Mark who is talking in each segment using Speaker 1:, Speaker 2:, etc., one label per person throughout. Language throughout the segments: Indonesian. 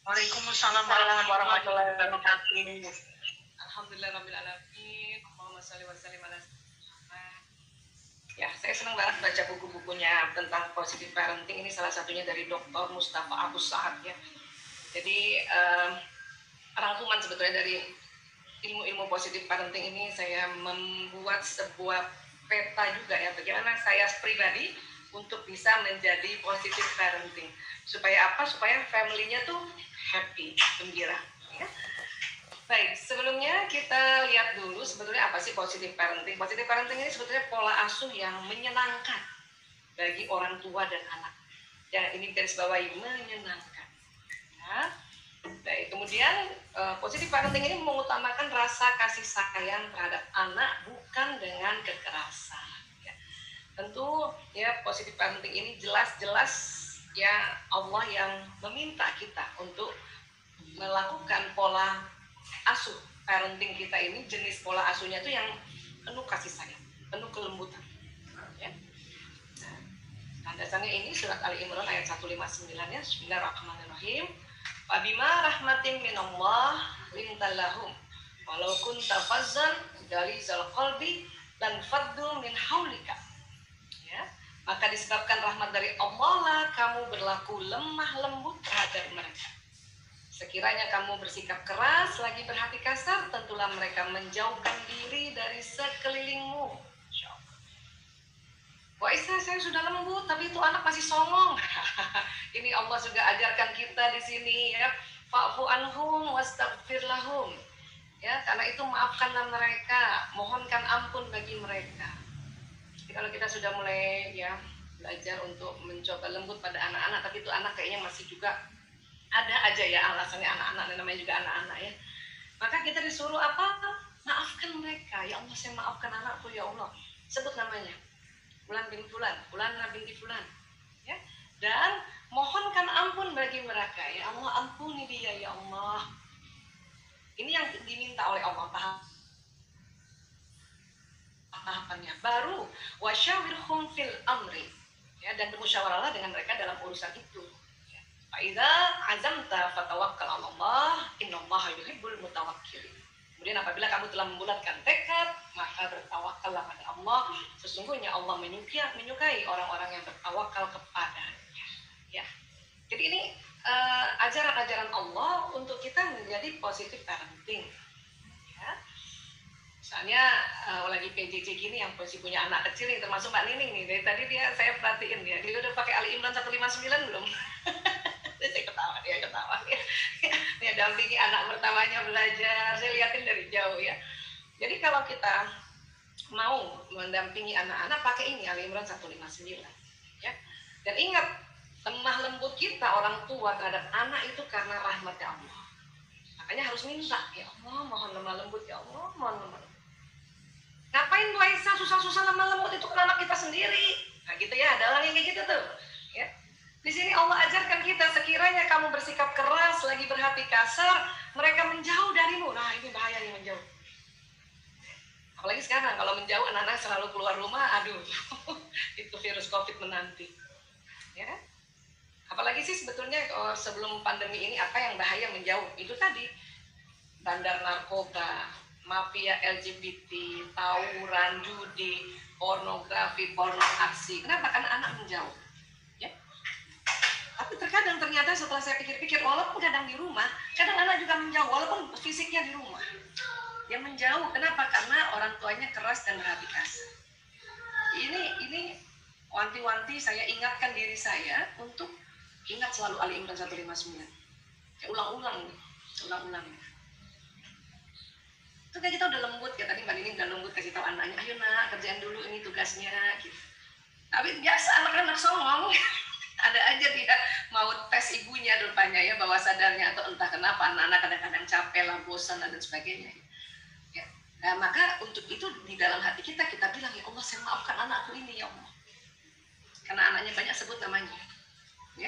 Speaker 1: Waalaikumsalam warahmatullahi wabarakatuh.
Speaker 2: Alhamdulillah rabbil alamin. Allahumma shalli wa sallim ala sayyidina. Ya, saya senang banget baca buku-bukunya tentang positive parenting. Ini salah satunya dari Dr. Mustafa Abu Sa'ad ya. Jadi rangkuman sebetulnya dari ilmu-ilmu positive parenting ini saya membuat sebuah peta juga ya, bagaimana saya pribadi untuk bisa menjadi positive parenting. Supaya apa? Supaya family-nya tuh happy, gembira ya. Baik, sebelumnya kita lihat dulu sebetulnya apa sih positive parenting. Positive parenting ini sebetulnya pola asuh yang menyenangkan bagi orang tua dan anak. Ya, ini garis bawahi, menyenangkan. Ya. Baik, kemudian positive parenting ini mengutamakan rasa kasih sayang terhadap anak bukan dengan kekerasan. Ya. Tentu ya positive parenting ini jelas-jelas ya Allah yang meminta kita untuk melakukan pola asuh parenting kita ini. Jenis pola asuhnya itu yang penuh kasih sayang, penuh kelembutan ya. Nah, dasarnya ini surat Ali Imran ayat 159 ya. Bismillahirrahmanirrahim. Fabima rahmatin minallah lintallahum walau kunta fazzan ghalizal qalbi lan faddu min haulika ya. Maka disebabkan rahmat dari Allah lah kamu berlaku lemah lembut terhadap mereka. Sekiranya kamu bersikap keras, lagi berhati kasar, tentulah mereka menjauhkan diri dari sekelilingmu. Wah, saya sudah lembut, tapi itu anak masih songong. Ini Allah juga ajarkan kita di sini ya. Fa'fu anhum wastaghfir lahum. Ya, karena itu maafkanlah mereka, mohonkan ampun bagi mereka. Jadi kalau kita sudah mulai ya belajar untuk mencoba lembut pada anak-anak, tapi itu anak kayaknya masih juga ada aja ya alasannya, anak-anak namanya juga anak-anak ya. Maka kita disuruh apa? Maafkan mereka. Ya Allah, saya maafkan anakku ya Allah. Sebut namanya. Fulan bin Fulan, Fulana binti Fulan. Ya. Dan mohonkan ampun bagi mereka. Ya Allah, ampuni dia ya Allah. Ini yang diminta oleh Allah tahapannya. Baru wasyawirhum fil amri. Ya, dan bermusyawarahlah dengan mereka dalam urusan itu. Fa'idza azamta fatawakkal 'ala Allah, innallaha yuhibbul mutawakkilin. Kemudian apabila kamu telah membulatkan tekad, maka bertawakallah pada Allah. Sesungguhnya Allah menyukai orang-orang yang bertawakal kepadanya. Ya. Jadi ini ajaran-ajaran Allah untuk kita menjadi positive parenting. Ya. Misalnya lagi PJJ gini yang masih punya anak kecil nih, termasuk Mbak Nining nih. Dari tadi saya perhatiin dia udah pakai Ali Imran 159 belum? Saya ketawa, dia ketawa ya. Dia dampingi anak pertamanya belajar, saya liatin dari jauh ya. Jadi kalau kita mau mendampingi anak-anak, pakai ini Ali Imran 159 ya. Dan ingat, lemah lembut kita orang tua terhadap anak itu karena rahmatnya Allah. Makanya harus minta, ya Allah mohon lemah lembut, ya Allah mohon lemah lembut. Ngapain Bu Aisyah susah-susah lemah lembut, itu kan anak kita sendiri. Nah gitu ya, ada orang yang kayak gitu tuh ya. Di sini Allah ajarkan kita, sekiranya kamu bersikap keras, lagi berhati kasar, mereka menjauh darimu. Nah ini bahaya nih, menjauh. Apalagi sekarang kalau menjauh, anak-anak selalu keluar rumah, aduh itu virus COVID menanti ya. Apalagi sih sebetulnya sebelum pandemi ini apa yang bahaya menjauh? Itu tadi, bandar narkoba, mafia LGBT, tawuran, judi, pornografi, porno aksi. Kenapa? Karena anak menjauh. Tapi terkadang ternyata setelah saya pikir-pikir, walaupun kadang di rumah, kadang anak juga menjauh, walaupun fisiknya di rumah. Dia menjauh, kenapa? Karena orang tuanya keras dan berhati kasar. Ini wanti-wanti saya ingatkan diri saya untuk ingat selalu Ali Imran 159. Ya, ulang-ulang. Itu kayak kita udah lembut, ya tadi Mbak Nining udah lembut kasih tahu anaknya, ayo nak kerjain dulu ini tugasnya gitu. Tapi biasa anak-anak songong. Ada aja dia mau tes ibunya rupanya ya, bawah sadarnya, atau entah kenapa anak-anak kadang-kadang capek lah, bosan dan sebagainya ya. Nah maka untuk itu di dalam hati kita bilang, ya Allah saya maafkan anakku ini ya Allah, karena anaknya banyak sebut namanya ya.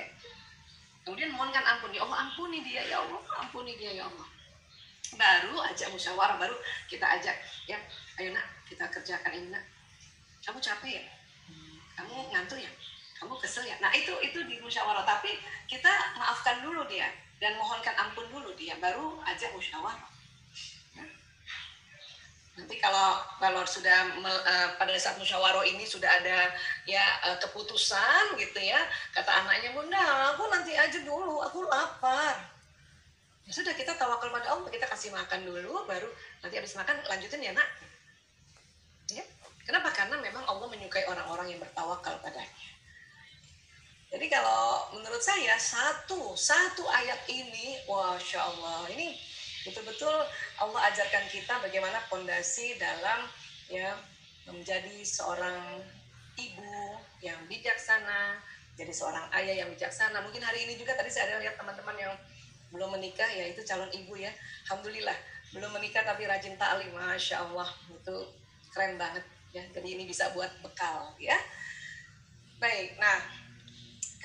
Speaker 2: Kemudian mohonkan ampun, ya Allah ampuni dia ya Allah, ampuni dia ya Allah. Baru ajak musyawarah, baru kita ajak ya, ayo nak kita kerjakan ini nak. Kamu capek ya, kamu ngantuk ya, kamu kesel ya. Nah itu di musyawarah, tapi kita maafkan dulu dia dan mohonkan ampun dulu dia, baru ajak musyawarah. Nanti kalau sudah pada saat musyawarah ini sudah ada ya keputusan gitu ya, kata anaknya, Bunda aku nanti aja dulu, aku lapar. Ya sudah, kita tawakal pada Allah, kita kasih makan dulu, baru nanti habis makan lanjutin ya nak. Ya. Kenapa? Karena memang Allah menyukai orang-orang yang bertawakal padanya. Jadi kalau menurut saya satu ayat ini, Masya Allah, ini betul-betul Allah ajarkan kita bagaimana fondasi dalam ya menjadi seorang ibu yang bijaksana, jadi seorang ayah yang bijaksana. Mungkin hari ini juga tadi saya ada lihat teman-teman yang belum menikah, yaitu calon ibu ya. Alhamdulillah belum menikah tapi rajin ta'lim, Masya Allah, itu keren banget ya. Jadi ini bisa buat bekal ya. Baik, nah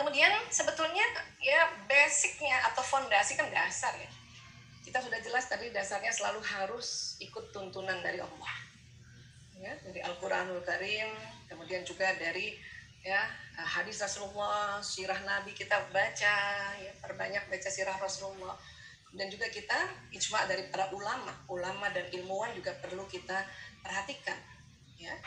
Speaker 2: kemudian sebetulnya ya basicnya atau fondasi kan dasar ya. Kita sudah jelas tadi dasarnya selalu harus ikut tuntunan dari Allah. Ya, dari Al-Qur'anul Karim, kemudian juga dari ya hadis Rasulullah, sirah Nabi kita baca, ya perbanyak baca sirah Rasulullah. Dan juga kita ijma dari para ulama dan ilmuwan juga perlu kita perhatikan. Ya.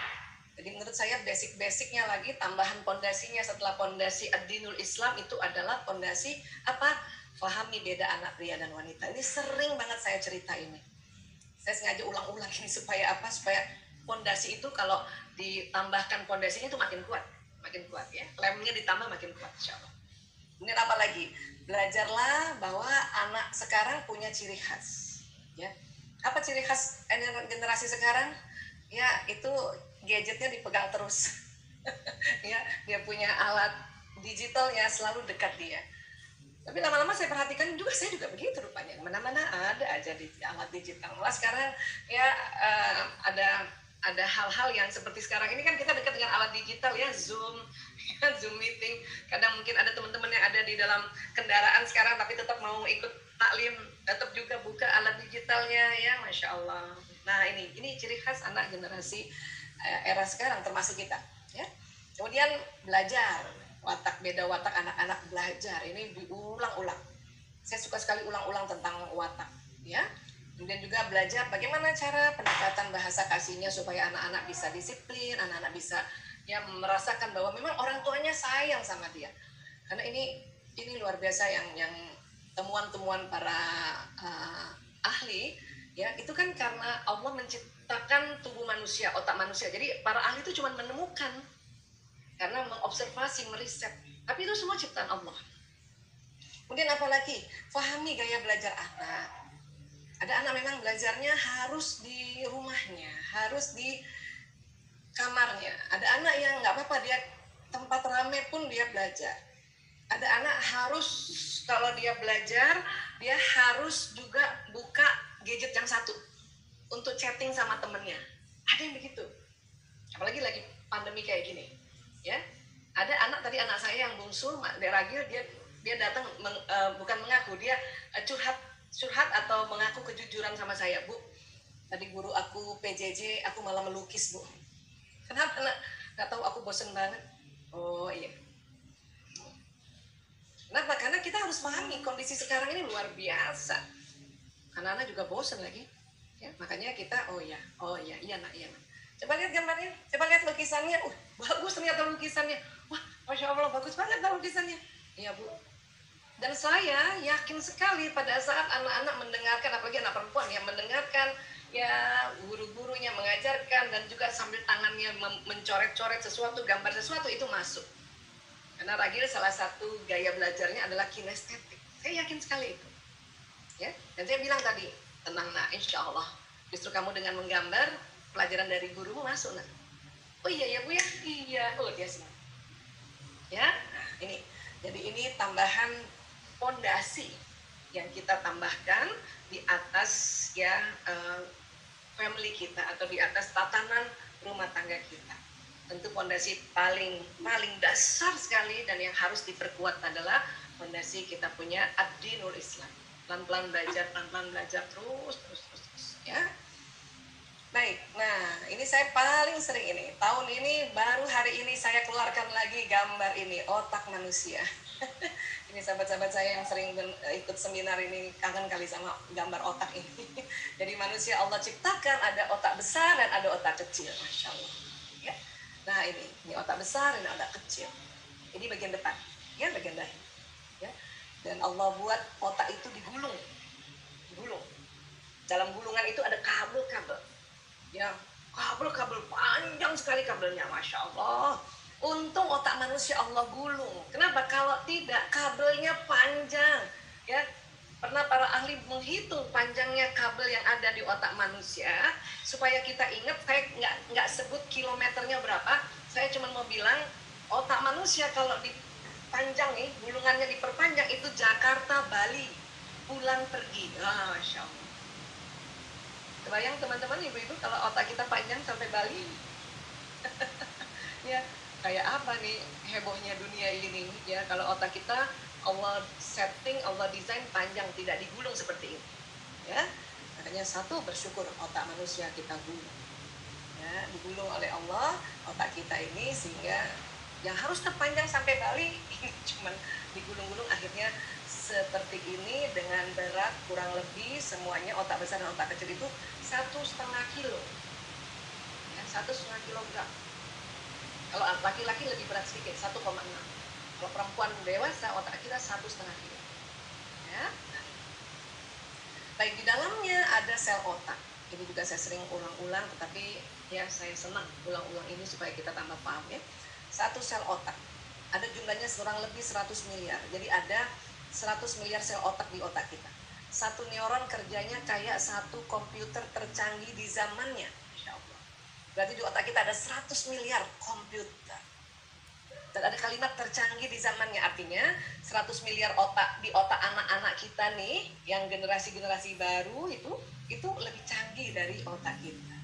Speaker 2: Jadi menurut saya basic-basicnya lagi, tambahan pondasinya setelah pondasi ad-dinul Islam itu adalah pondasi apa? Fahami beda anak pria dan wanita. Ini sering banget saya cerita ini. Saya sengaja ulang-ulang ini supaya apa? Supaya pondasi itu kalau ditambahkan pondasinya itu makin kuat ya. Lemnya ditambah makin kuat, insyaallah. Ini apa lagi? Belajarlah bahwa anak sekarang punya ciri khas. Ya. Apa ciri khas generasi sekarang? Ya itu gadgetnya dipegang terus. Ya, dia punya alat digital ya selalu dekat dia. Tapi lama-lama saya perhatikan juga, saya juga begitu rupanya. Mana-mana ada aja di alat digital. Malah sekarang ya ada hal-hal yang seperti sekarang ini kan kita dekat dengan alat digital ya, Zoom, ya, Zoom meeting. Kadang mungkin ada teman-teman yang ada di dalam kendaraan sekarang tapi tetap mau ikut taklim, tetap juga buka alat digitalnya ya, Masya Allah. Nah ini ciri khas anak generasi era sekarang termasuk kita ya. Kemudian belajar, beda watak anak-anak belajar, ini diulang-ulang. Saya suka sekali ulang-ulang tentang watak ya. Kemudian juga belajar bagaimana cara pendekatan bahasa kasihnya supaya anak-anak bisa disiplin, anak-anak bisa ya merasakan bahwa memang orang tuanya sayang sama dia. Karena ini luar biasa yang temuan-temuan para ahli ya, itu kan karena Allah menciptakan tubuh manusia, otak manusia. Jadi para ahli itu cuma menemukan karena mengobservasi, meriset. Tapi itu semua ciptaan Allah. Kemudian apalagi? Fahami gaya belajar anak. Ada anak memang belajarnya harus di rumahnya, harus di kamarnya. Ada anak yang nggak apa-apa, dia tempat rame pun dia belajar. Ada anak harus kalau dia belajar, dia harus juga buka gadget yang satu untuk chatting sama temennya. Ada yang begitu. Apalagi lagi pandemi kayak gini. Ya, ada anak saya yang bungsu, Dek Ragil, dia datang bukan mengaku, dia curhat atau mengaku kejujuran sama saya, Bu. Tadi guru aku PJJ, aku malah melukis, Bu. Kenapa? Nggak tahu, aku bosen banget. Oh iya. Kenapa? Karena kita harus pahami kondisi sekarang ini luar biasa. Anak-anak juga bosen lagi. Ya, makanya kita, iya nak. Coba lihat gambarnya, coba lihat lukisannya. Bagus ternyata lukisannya. Wah, Masya Allah, bagus banget lukisannya. Iya, Bu. Dan saya yakin sekali pada saat anak-anak mendengarkan, apalagi anak perempuan yang mendengarkan ya guru-gurunya mengajarkan dan juga sambil tangannya mencoret-coret sesuatu, gambar sesuatu, itu masuk. Karena Ragil salah satu gaya belajarnya adalah kinestetik. Saya yakin sekali itu. Ya, dan saya bilang tadi, tenang nak, insya Allah. Justru kamu dengan menggambar, pelajaran dari gurumu masuk nak. Oh iya ya Bu ya, iya. Oh dia senang. Ya, nah, ini. Jadi ini tambahan pondasi yang kita tambahkan di atas ya family kita atau di atas tatanan rumah tangga kita. Tentu pondasi paling dasar sekali dan yang harus diperkuat adalah pondasi kita punya ad-dinul Islam. Pelan-pelan belajar terus ya.
Speaker 3: Baik, nah ini saya paling sering ini. Tahun ini, baru hari ini saya keluarkan lagi gambar ini, otak manusia. Ini sahabat-sahabat saya yang sering ikut seminar ini kangen kali sama gambar otak ini. Jadi manusia Allah ciptakan ada otak besar dan ada otak kecil, Masya Allah. Ya. Nah ini otak besar dan otak kecil. Ini bagian depan, ya bagian dahi. Ya. Dan Allah buat otak itu digulung. Digulung. Dalam gulungan itu ada kabel-kabel. Ya, kabel-kabel panjang sekali kabelnya, Masya Allah. Untung otak manusia Allah gulung. Kenapa? Kalau tidak, kabelnya panjang. Ya, pernah para ahli menghitung panjangnya kabel yang ada di otak manusia supaya kita ingat. Saya nggak sebut kilometernya berapa. Saya cuma mau bilang otak manusia kalau dipanjang nih, gulungannya diperpanjang itu Jakarta Bali pulang pergi. Ah, Masya Allah. Kebayang teman-teman ibu-ibu kalau otak kita panjang sampai Bali. Ya, kayak apa nih hebohnya dunia ini ya kalau otak kita Allah setting, Allah desain panjang, tidak digulung seperti ini. Ya. Makanya satu, bersyukur otak manusia kita gulung. Ya, digulung oleh Allah otak kita ini sehingga yang harusnya panjang sampai Bali ini cuman digulung-gulung akhirnya seperti ini dengan berat kurang lebih semuanya otak besar dan otak kecil itu 1,5 kilo, ya 1,5 kilogram. Kalau laki-laki lebih berat sedikit 1,6. Kalau perempuan dewasa otak kita 1,5 kilo. Ya. Baik, di dalamnya ada sel otak. Ini juga saya sering ulang-ulang, tetapi ya saya senang ulang-ulang ini supaya kita tambah paham ya. Satu sel otak ada jumlahnya kurang lebih 100 miliar. Jadi ada 100 miliar sel otak di otak kita. Satu neuron kerjanya kayak satu komputer tercanggih di zamannya. Masya Allah. Berarti di otak kita ada 100 miliar komputer. Dan ada kalimat tercanggih di zamannya, artinya 100 miliar otak di otak anak-anak kita nih, yang generasi-generasi baru itu lebih canggih dari otak kita.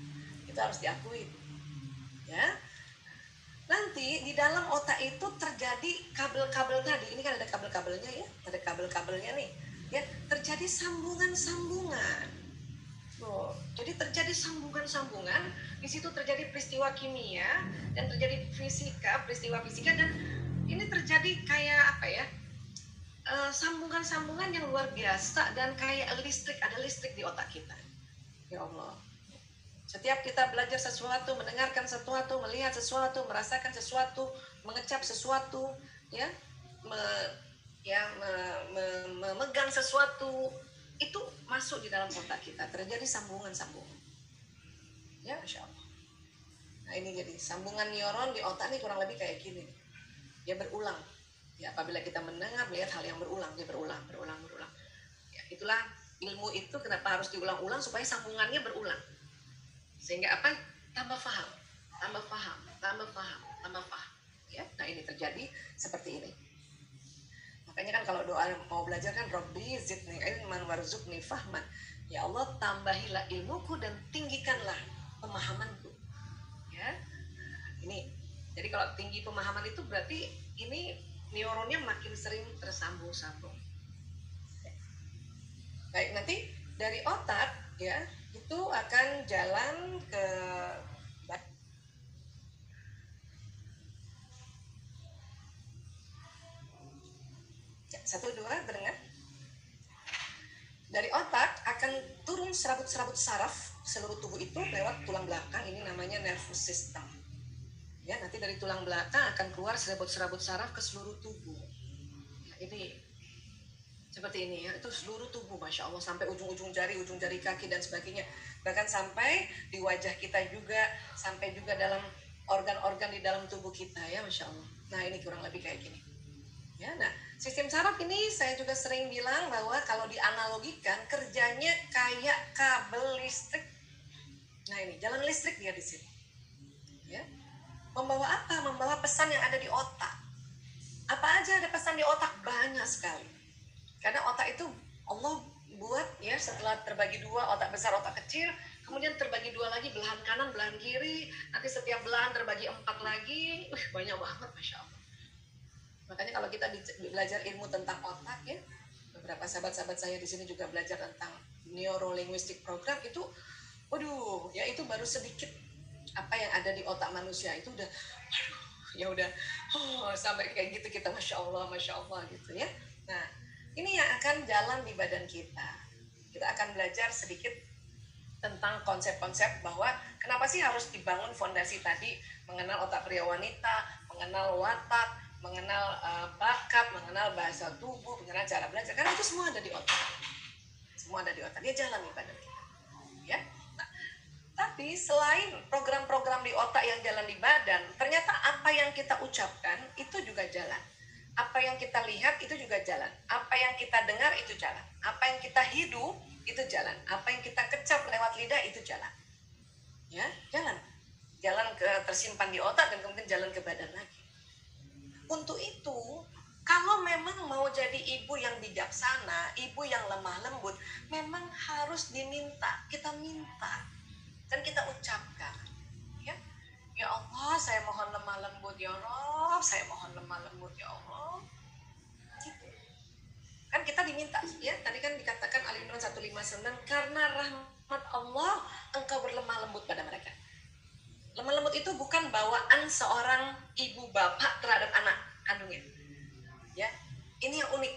Speaker 3: Itu harus diakui. Ya. Nanti di dalam otak itu terjadi kabel-kabel tadi. Ini kan ada kabel-kabelnya ya, ada kabel-kabelnya nih. Ya, terjadi sambungan-sambungan. Tuh, jadi terjadi sambungan-sambungan. Di situ terjadi peristiwa kimia dan terjadi peristiwa fisika dan ini terjadi kayak apa ya? Sambungan-sambungan yang luar biasa dan kayak listrik, ada listrik di otak kita. Ya Allah. Setiap kita belajar sesuatu, mendengarkan sesuatu, melihat sesuatu, merasakan sesuatu, mengecap sesuatu, ya, memegang sesuatu, itu masuk di dalam otak kita. Terjadi sambungan-sambungan. Ya, Masya Allah. Nah ini jadi sambungan neuron di otak ini kurang lebih kayak gini. Dia berulang. Ya, apabila kita mendengar, melihat hal yang berulang, dia berulang. Ya, itulah ilmu itu kenapa harus diulang-ulang supaya sambungannya berulang. Sehingga apa? Tambah paham. Ya, nah ini terjadi seperti ini. Makanya kan kalau doa mau belajar kan Rabbi zidni ilman warzuqni fahman. Ya Allah, tambahilah ilmuku dan tinggikanlah pemahamanku. Ya. Ini. Jadi kalau tinggi pemahaman itu berarti ini neuronnya makin sering tersambung-sambung. Baik, nanti dari otak ya itu akan jalan ke satu dua dengar. Dari otak akan turun serabut-serabut saraf seluruh tubuh itu lewat tulang belakang, ini namanya nervous system. Ya, nanti dari tulang belakang akan keluar serabut-serabut saraf ke seluruh tubuh. Ya, ini seperti ini ya, itu seluruh tubuh, Masya Allah, sampai ujung-ujung jari kaki dan sebagainya, bahkan sampai di wajah kita juga, sampai juga dalam organ-organ di dalam tubuh kita ya, Masya Allah. Nah ini kurang lebih kayak gini ya. Nah sistem saraf ini saya juga sering bilang bahwa kalau dianalogikan kerjanya kayak kabel listrik. Nah ini jalan listrik dia di sini ya. Membawa apa? Membawa pesan yang ada di otak. Apa aja ada pesan di otak? Banyak sekali. Karena otak itu Allah buat ya setelah terbagi dua, otak besar, otak kecil, kemudian terbagi dua lagi, belahan kanan, belahan kiri, nanti setiap belahan terbagi 4 lagi, banyak banget, Masya Allah. Makanya kalau kita belajar ilmu tentang otak ya, beberapa sahabat-sahabat saya di sini juga belajar tentang neuro linguistic program itu, waduh, ya itu baru sedikit apa yang ada di otak manusia itu udah, aduh, ya udah, sampai kayak gitu kita masya Allah gitu ya. Nah, ini yang akan jalan di badan kita. Kita akan belajar sedikit tentang konsep-konsep bahwa kenapa sih harus dibangun fondasi tadi, mengenal otak pria wanita, mengenal watak, mengenal bakat, mengenal bahasa tubuh, mengenal cara belajar, karena itu semua ada di otak. Semua ada di otak, dia jalan di badan kita. Ya. Nah, tapi selain program-program di otak yang jalan di badan, ternyata apa yang kita ucapkan itu juga jalan. Apa yang kita lihat itu juga jalan. Apa yang kita dengar itu jalan. Apa yang kita hidup itu jalan. Apa yang kita kecap lewat lidah itu jalan. Ya, jalan. Jalan ke tersimpan di otak dan kemudian jalan ke badan lagi. Untuk itu, kalau memang mau jadi ibu yang bijaksana, ibu yang lemah lembut, memang harus diminta. Kita minta dan kita ucapkan. Ya, ya Allah, saya mohon lemah lembut ya Rob, saya mohon lemah lembut ya Allah. Gitu. Kan kita diminta, ya. Tadi kan dikatakan Ali Imran 159, karena rahmat Allah engkau berlemah lembut pada mereka. Lemah lembut itu bukan bawaan seorang ibu bapak terhadap anak kandungnya. Ya, ini yang unik.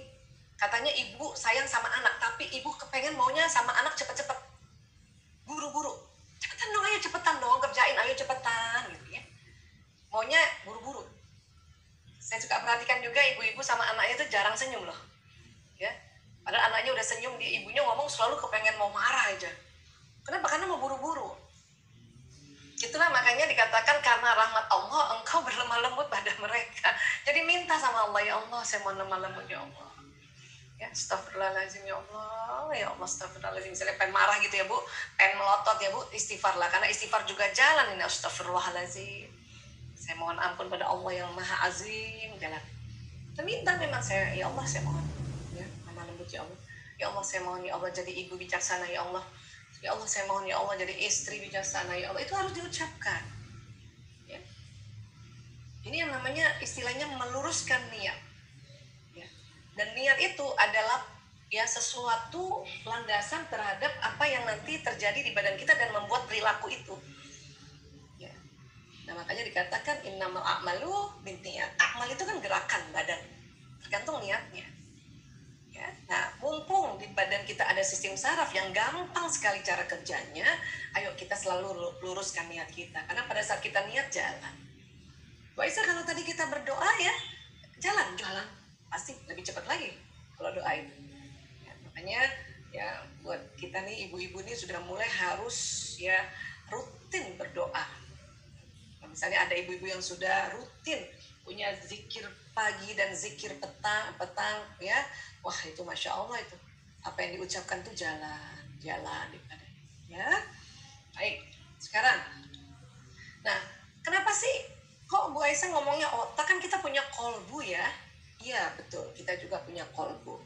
Speaker 3: Katanya ibu sayang sama anak, tapi ibu kepengen maunya sama anak cepet-cepet, buru-buru. Cepetan dong, ayo cepetan dong, kerjain, ayo cepetan, gitu ya. Maunya buru-buru. Saya suka perhatikan juga ibu-ibu sama anaknya itu jarang senyum loh. Ya, padahal anaknya udah senyum, di ibunya ngomong selalu kepengen mau marah aja. Kenapa? Karena mau buru-buru. Itulah makanya dikatakan karena rahmat Allah engkau berlemah lembut pada mereka. Jadi minta sama Allah, ya Allah saya mau lemah lembut ya Allah. Ya astagfirullahaladzim ya Allah, ya Allah astagfirullahaladzim. Misalnya pengen marah gitu ya Bu, pengen melotot ya Bu, istighfar lah. Karena istighfar juga jalan ini, astagfirullahaladzim. Saya mohon ampun pada Allah yang maha azim, jalan. Kita minta memang, saya ya Allah saya mohon ya lemah lembut ya Allah. Ya Allah saya mohon ya Allah jadi ibu bijaksana ya Allah. Ya Allah saya mohon ya Allah jadi istri bijaksana ya Allah. Itu harus diucapkan ya. Ini yang namanya istilahnya meluruskan niat ya. Dan niat itu adalah ya sesuatu landasan terhadap apa yang nanti terjadi di badan kita dan membuat perilaku itu ya. Nah makanya dikatakan innamal a'malu binniyat. Amal itu kan gerakan badan, tergantung niatnya. Ya. Nah, mumpung di badan kita ada sistem saraf yang gampang sekali cara kerjanya, ayo kita selalu luruskan niat kita. Karena pada saat kita niat jalan. Bu Aisyah, kalau tadi kita berdoa ya, jalan. Pasti lebih cepat lagi kalau doa itu. Ya, makanya ya buat kita nih ibu-ibu nih sudah mulai harus ya rutin berdoa. Nah, misalnya ada ibu-ibu yang sudah rutin punya zikir pagi dan zikir petang ya, wah itu masya Allah itu apa yang diucapkan tuh jalan di badan ya. Baik, sekarang nah kenapa sih kok Bu Aisyah ngomongnya otak? Kan kita punya kolbu ya. Iya betul, kita juga punya kolbu.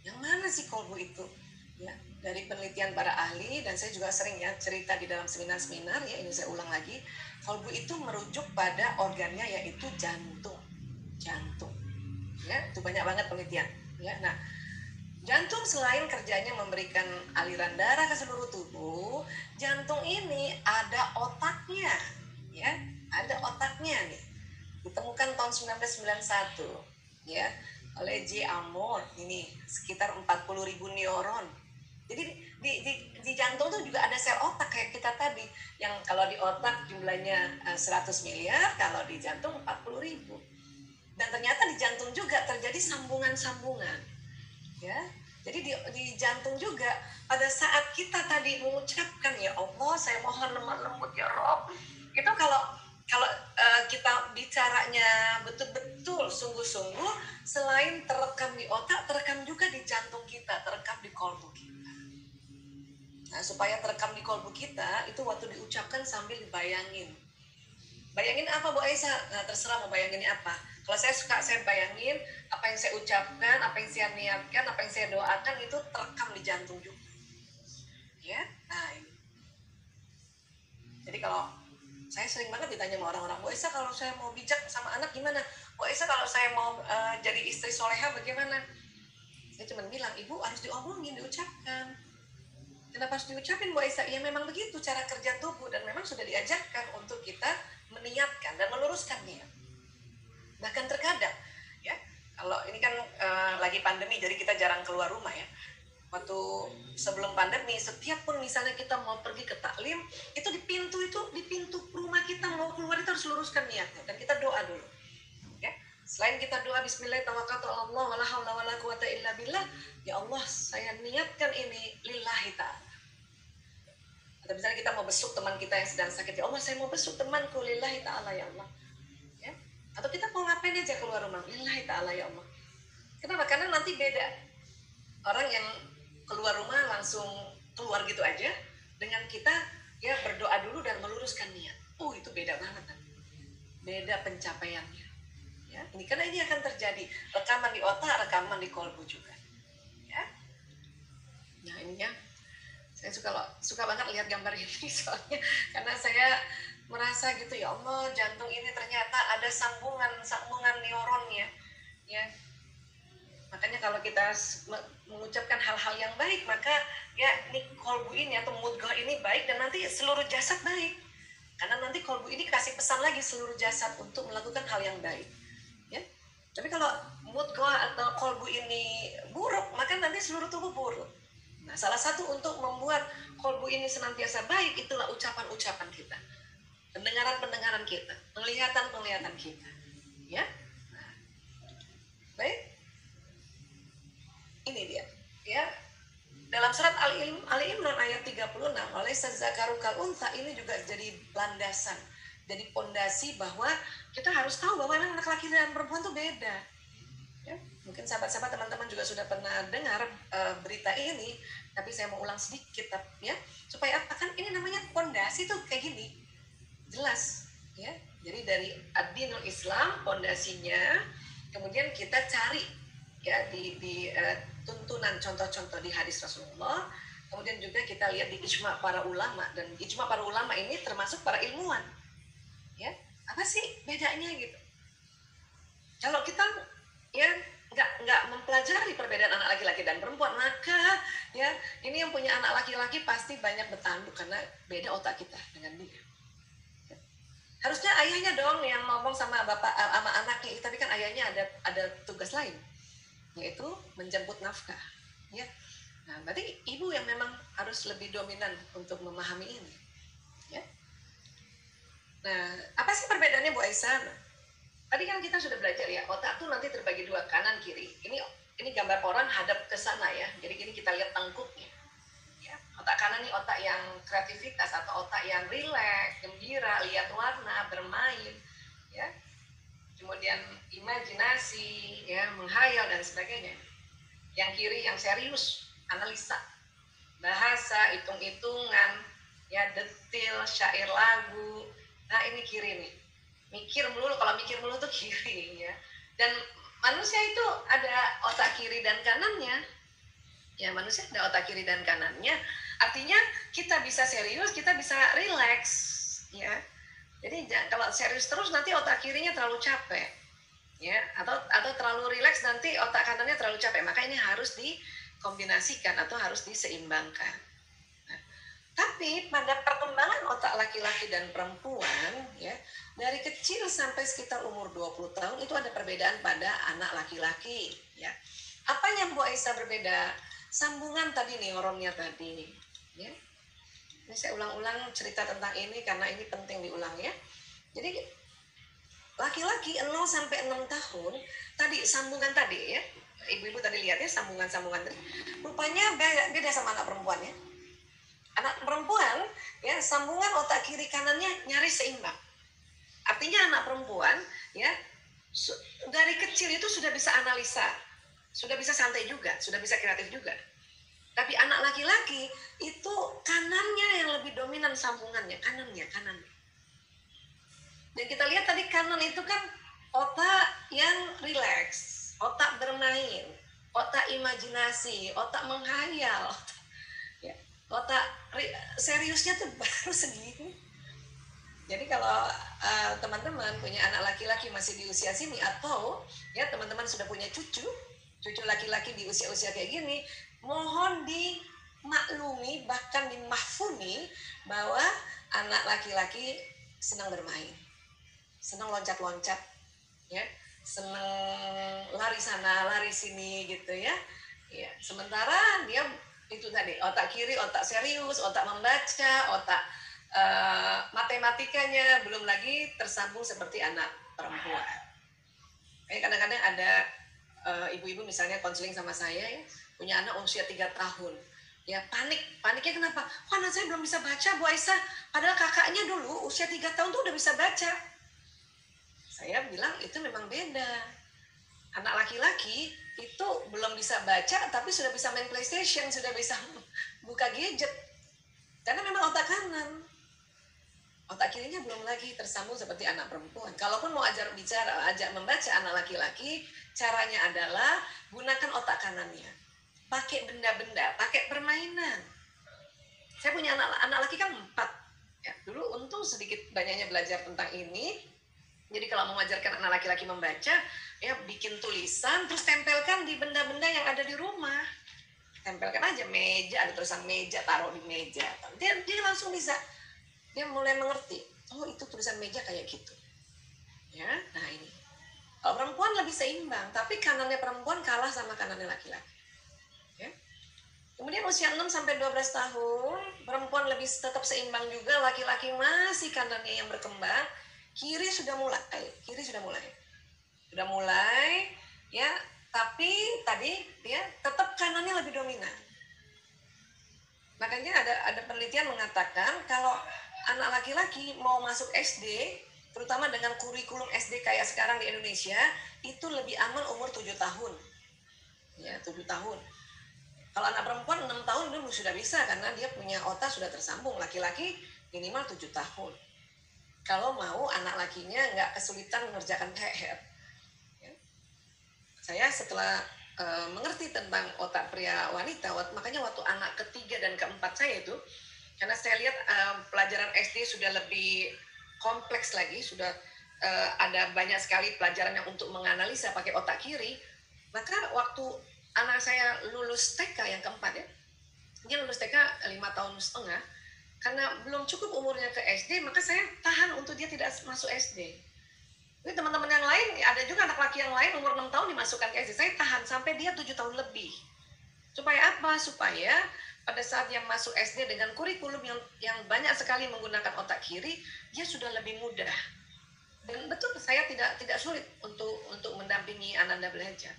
Speaker 3: Yang mana sih kolbu itu ya? Dari penelitian para ahli, dan saya juga sering ya cerita di dalam seminar-seminar ya, ini saya ulang lagi, kolbu itu merujuk pada organnya yaitu jantung ya. Itu banyak banget penelitian ya. Nah jantung selain kerjanya memberikan aliran darah ke seluruh tubuh, jantung ini ada otaknya ya, ada otaknya nih, ditemukan tahun 1991 ya oleh J. Amor, ini sekitar 40.000 neuron. Jadi di jantung tuh juga ada sel otak kayak kita tadi, yang kalau di otak jumlahnya 100 miliar, kalau di jantung 40.000. Dan ternyata di jantung juga terjadi sambungan-sambungan ya. Jadi di jantung juga pada saat kita tadi mengucapkan ya Allah saya mohon lemah lembut ya Rob, itu kalau kita bicaranya betul-betul sungguh-sungguh, selain terekam di otak, terekam juga di jantung kita, terekam di kolbu kita. Nah supaya terekam di kolbu kita itu waktu diucapkan sambil dibayangin. Bayangin apa Bu Aisyah? Nah terserah mau bayanginnya apa. Kalau saya suka saya bayangin apa yang saya ucapkan, apa yang saya niatkan, apa yang saya doakan itu terekam di jantung juga. Ya, nah ini. Jadi kalau saya sering banget ditanya sama orang-orang, Bu Aisyah kalau saya mau bijak sama anak gimana? Bu Aisyah kalau saya mau jadi istri soleha bagaimana? Saya cuma bilang, ibu harus diomongin, diucapkan. Kenapa harus diucapin Bu Aisyah? Ya memang begitu cara kerja tubuh dan memang sudah diajarkan untuk kita meniatkan dan meluruskan niat. Bahkan terkadang ya, kalau ini kan lagi pandemi jadi kita jarang keluar rumah ya. Waktu sebelum pandemi, setiap pun misalnya kita mau pergi ke taklim, itu di pintu rumah kita mau keluar itu harus luruskan niatnya dan kita doa dulu. Ya, selain kita doa Bismillah tawakkaltu 'ala Allah wala haula wala quwata illa billah, ya Allah saya niatkan ini lillahi ta'ala. Atau misalnya kita mau besuk teman kita yang sedang sakit, ya Allah saya mau besuk temanku lillahi ta'ala ya Allah. Ya, atau kita mau ngapain aja keluar rumah lillahi ta'ala ya Allah. Kenapa? Karena nanti beda orang yang keluar rumah langsung keluar gitu aja dengan kita ya berdoa dulu dan meluruskan niat. Itu beda banget kan? Beda pencapaiannya. Ya, ini karena ini akan terjadi rekaman di otak, rekaman di kolbu juga. Ya, nah ini ya, saya suka banget lihat gambar ini soalnya karena saya merasa gitu ya Allah jantung ini ternyata ada sambungan neuronnya. Ya. Makanya kalau kita mengucapkan hal-hal yang baik, maka ya ini kolbu ini atau mudghah ini baik dan nanti seluruh jasad baik. Karena nanti kolbu ini kasih pesan lagi seluruh jasad untuk melakukan hal yang baik. Ya. Tapi kalau mudghah atau kolbu ini buruk, maka nanti seluruh tubuh buruk. Nah, salah satu untuk membuat kolbu ini senantiasa baik itulah ucapan-ucapan kita. Pendengaran kita, penglihatan kita. Ya. Nah, baik. Ini dia, ya. Dalam surat Ali Imran ayat 36, "Walaysa dzakaru kal untha" ini juga jadi landasan, jadi pondasi bahwa kita harus tahu bahwa anak laki dan perempuan itu beda. Ya, mungkin sahabat-sahabat teman-teman juga sudah pernah dengar berita ini, tapi saya mau ulang sedikit ya, supaya apa kan ini namanya pondasi tuh kayak gini. Jelas, ya. Jadi dari ad-dinul Islam pondasinya, kemudian kita cari ya di tuntunan contoh-contoh di hadis Rasulullah, kemudian juga kita lihat di ijma para ulama, dan ijma para ulama ini termasuk para ilmuwan. Ya, apa sih bedanya gitu? Kalau kita ya nggak mempelajari perbedaan anak laki-laki dan perempuan, maka ya ini yang punya anak laki-laki pasti banyak bertanduk karena beda otak kita dengan dia. Ya. Harusnya ayahnya dong yang ngomong sama bapak sama anaknya, tapi kan ayahnya ada tugas lain, yaitu menjemput nafkah, ya. Nah, berarti ibu yang memang harus lebih dominan untuk memahami ini, ya. Nah, apa sih perbedaannya Bu Aisyah? Tadi kan kita sudah belajar ya, otak tuh nanti terbagi dua, kanan kiri. Ini gambar orang hadap ke sana ya. Jadi ini kita lihat tengkuknya. Ya, otak kanan ini otak yang kreativitas atau otak yang rileks, gembira, lihat warna, bermain, ya. Kemudian imajinasi, ya, menghayal dan sebagainya. Yang kiri yang serius, analisa, bahasa, hitung-hitungan, ya, detil, syair lagu. Nah ini kiri nih, mikir melulu. Kalau mikir melulu tuh kiri ya. Dan manusia itu ada otak kiri dan kanannya. Ya, manusia ada otak kiri dan kanannya. Artinya kita bisa serius, kita bisa rileks, ya. Jadi kalau serius terus nanti otak kirinya terlalu capek, ya, atau terlalu rileks nanti otak kanannya terlalu capek. Maka ini harus dikombinasikan atau harus diseimbangkan. Nah, tapi pada perkembangan otak laki-laki dan perempuan, ya, dari kecil sampai sekitar umur 20 tahun itu ada perbedaan pada anak laki-laki, ya. Apa yang Bu Aisyah berbeda? Sambungan tadi neuronnya tadi, ya. Ini saya ulang-ulang cerita tentang ini karena ini penting diulang ya. Jadi laki-laki 0 sampai 6 tahun tadi sambungan tadi ya. Ibu-ibu tadi lihat ya sambungan tadi. Rupanya beda sama anak perempuan ya. Anak perempuan ya sambungan otak kiri kanannya nyaris seimbang. Artinya anak perempuan ya dari kecil itu sudah bisa analisa, sudah bisa santai juga, sudah bisa kreatif juga. Tapi anak laki-laki itu kanannya yang lebih dominan sambungannya, kanannya. Dan kita lihat tadi kanan itu kan otak yang rileks, otak bermain, otak imajinasi, otak menghayal, ya, otak seriusnya tuh baru segini. Jadi kalau teman-teman punya anak laki-laki masih di usia sini atau ya teman-teman sudah punya cucu laki-laki di usia-usia kayak gini, mohon dimaklumi, bahkan dimahfumi bahwa anak laki-laki senang bermain, senang loncat-loncat, ya, senang lari sana, lari sini gitu ya. Ya, sementara dia itu tadi otak kiri, otak serius, otak membaca, otak matematikanya belum lagi tersambung seperti anak perempuan. Kadang-kadang ada ibu-ibu misalnya konseling sama saya ya, punya anak usia 3 tahun. Ya paniknya kenapa? Kok anak saya belum bisa baca, Bu Aisyah? Padahal kakaknya dulu usia 3 tahun tuh udah bisa baca. Saya bilang itu memang beda. Anak laki-laki itu belum bisa baca tapi sudah bisa main PlayStation, sudah bisa buka gadget. Karena memang otak kanan. Otak kirinya belum lagi tersambung seperti anak perempuan. Kalaupun mau ajak membaca anak laki-laki, caranya adalah gunakan otak kanannya. Pakai benda-benda, pakai permainan. Saya punya anak laki kan 4. Ya, dulu untung sedikit banyaknya belajar tentang ini. Jadi kalau mengajarkan anak laki-laki membaca, ya bikin tulisan, terus tempelkan di benda-benda yang ada di rumah. Tempelkan aja meja, ada tulisan meja, taruh di meja. Dia langsung bisa. Dia mulai mengerti, oh itu tulisan meja kayak gitu. Ya, nah ini. Kalau perempuan lebih seimbang, tapi kanannya perempuan kalah sama kanannya laki-laki. Ya. Kemudian usia 6 sampai 12 tahun, perempuan lebih tetap seimbang juga, laki-laki masih kanannya yang berkembang, kiri sudah mulai. Sudah mulai, ya, tapi tadi ya tetap kanannya lebih dominan. Makanya ada penelitian mengatakan kalau anak laki-laki mau masuk SD, terutama dengan kurikulum SD kayak sekarang di Indonesia, itu lebih aman umur 7 tahun. Ya, 7 tahun. Kalau anak perempuan 6 tahun dulu sudah bisa karena dia punya otak sudah tersambung. Laki-laki minimal 7 tahun. Kalau mau anak lakinya nggak kesulitan mengerjakan PR. Ya. Saya setelah mengerti tentang otak pria wanita, makanya waktu anak ketiga dan keempat saya itu, karena saya lihat pelajaran SD sudah lebih kompleks lagi, sudah ada banyak sekali pelajaran yang untuk menganalisa pakai otak kiri, maka waktu anak saya lulus TK yang keempat ya, dia lulus TK 5,5 tahun, karena belum cukup umurnya ke SD, maka saya tahan untuk dia tidak masuk SD. Ini teman-teman yang lain, ada juga anak laki yang lain umur 6 tahun dimasukkan ke SD, saya tahan sampai dia 7 tahun lebih. Supaya apa? Supaya pada saat dia masuk SD dengan kurikulum yang banyak sekali menggunakan otak kiri, dia sudah lebih mudah. Dan betul, saya tidak sulit untuk mendampingi Ananda belajar.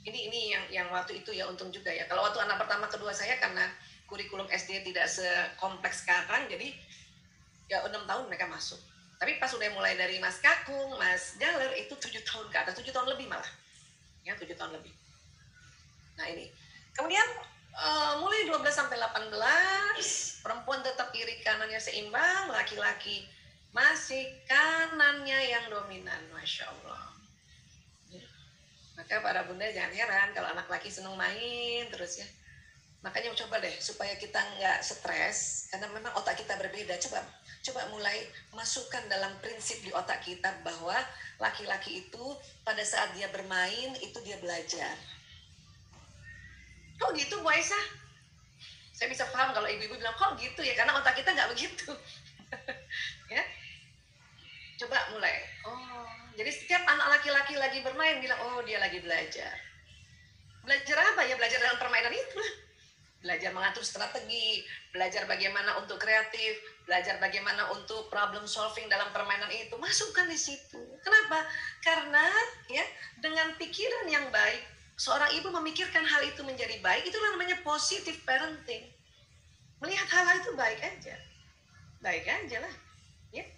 Speaker 3: Ini yang waktu itu ya untung juga ya. Kalau waktu anak pertama kedua saya karena kurikulum SD tidak sekompleks sekarang, jadi ya 6 tahun mereka masuk. Tapi pas udah mulai dari Mas Kakung, Mas Galer itu 7 tahun ke atas, 7 tahun lebih malah. Ya, 7 tahun lebih. Nah ini. Kemudian mulai 12 sampai 18, perempuan tetap kiri kanannya seimbang, laki-laki masih kanannya yang dominan, Masya Allah. Maka para bunda jangan heran kalau anak laki senang main terus ya. Makanya coba deh supaya kita nggak stres, karena memang otak kita berbeda. Coba mulai masukkan dalam prinsip di otak kita bahwa laki-laki itu pada saat dia bermain itu dia belajar. Kok gitu Bu Aisyah? Saya bisa paham kalau ibu-ibu bilang kok gitu ya, karena otak kita nggak begitu. Ya, coba mulai. Oh, jadi setiap anak laki-laki lagi bermain bilang oh dia lagi belajar. Belajar apa ya? Belajar dalam permainan itu lah. Belajar mengatur strategi, belajar bagaimana untuk kreatif, belajar bagaimana untuk problem solving dalam permainan itu. Masukkan di situ. Kenapa? Karena ya dengan pikiran yang baik, seorang ibu memikirkan hal itu menjadi baik, itu namanya positive parenting. Melihat hal itu baik aja lah. Ya.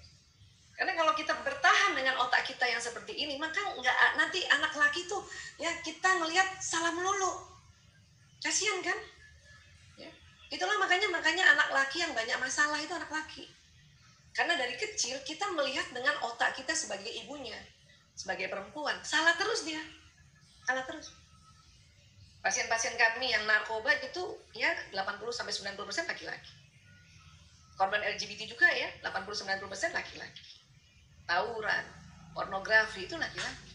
Speaker 3: Karena kalau kita bertahan dengan otak kita yang seperti ini, maka nggak nanti anak laki tuh ya kita ngelihat salah melulu. Kasian kan? Ya. Itulah makanya anak laki yang banyak masalah itu anak laki. Karena dari kecil kita melihat dengan otak kita sebagai ibunya, sebagai perempuan, salah terus dia. Salah terus. Pasien-pasien kami yang narkoba itu ya 80-90% laki-laki. Korban LGBT juga ya 80-90% laki-laki. Tawuran, pornografi itu laki-laki.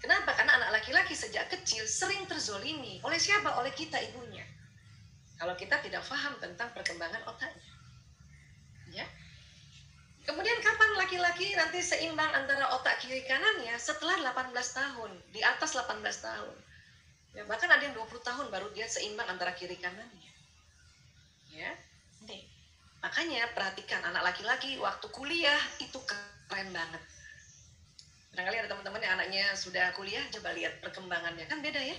Speaker 3: Kenapa? Karena anak laki-laki sejak kecil sering terzolimi. Oleh siapa? Oleh kita ibunya. kalau kita tidak paham tentang perkembangan otaknya. Ya. Kemudian kapan laki-laki nanti seimbang antara otak kiri kanannya? Setelah 18 tahun, di atas 18 tahun. Ya, bahkan ada yang 20 tahun baru dia seimbang antara kiri kanannya. Ya. Nih. Makanya perhatikan anak laki-laki waktu kuliah itu keren banget. Barangkali ada teman-teman yang anaknya sudah kuliah, coba lihat perkembangannya, kan beda ya.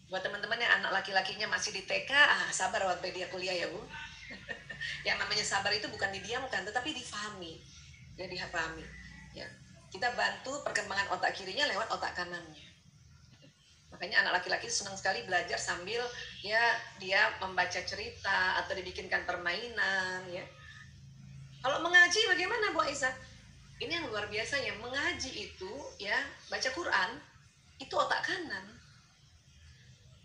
Speaker 3: Buat teman-teman yang anak laki-lakinya masih di TK, sabar waktu dia kuliah ya Bu. Yang namanya sabar itu bukan didiamkan, tetapi difahami. Ya dipahami. Ya. Kita bantu perkembangan otak kirinya lewat otak kanannya. Makanya anak laki-laki senang sekali belajar sambil ya dia membaca cerita atau dibikinkan permainan ya. Kalau mengaji bagaimana Bu Aisyah? Ini yang luar biasanya, mengaji itu ya, baca Quran itu otak kanan.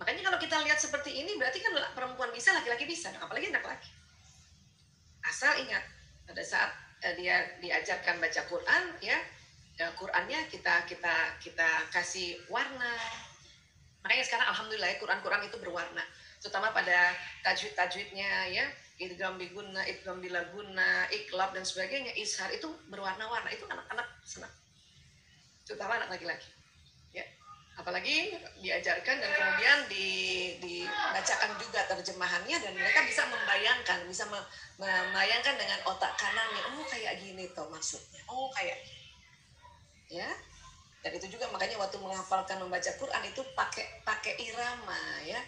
Speaker 3: Makanya kalau kita lihat seperti ini berarti kan perempuan bisa, laki-laki bisa, apalagi anak laki. Asal ingat pada saat dia diajarkan baca Quran ya, Qurannya kita kasih warna. Makanya sekarang alhamdulillah ya, Quran itu berwarna, terutama pada tajwidnya ya, idgham bigunna, idgham bilaguna, iqlab dan sebagainya, ishar itu berwarna-warna, itu anak-anak senang, terutama anak laki-laki ya. Apalagi diajarkan dan kemudian dibacakan juga terjemahannya dan mereka bisa membayangkan, membayangkan dengan otak kanannya, oh kayak gini tuh maksudnya, oh kayak gini. Ya. Dan itu juga makanya waktu menghafalkan membaca Quran itu pakai irama ya.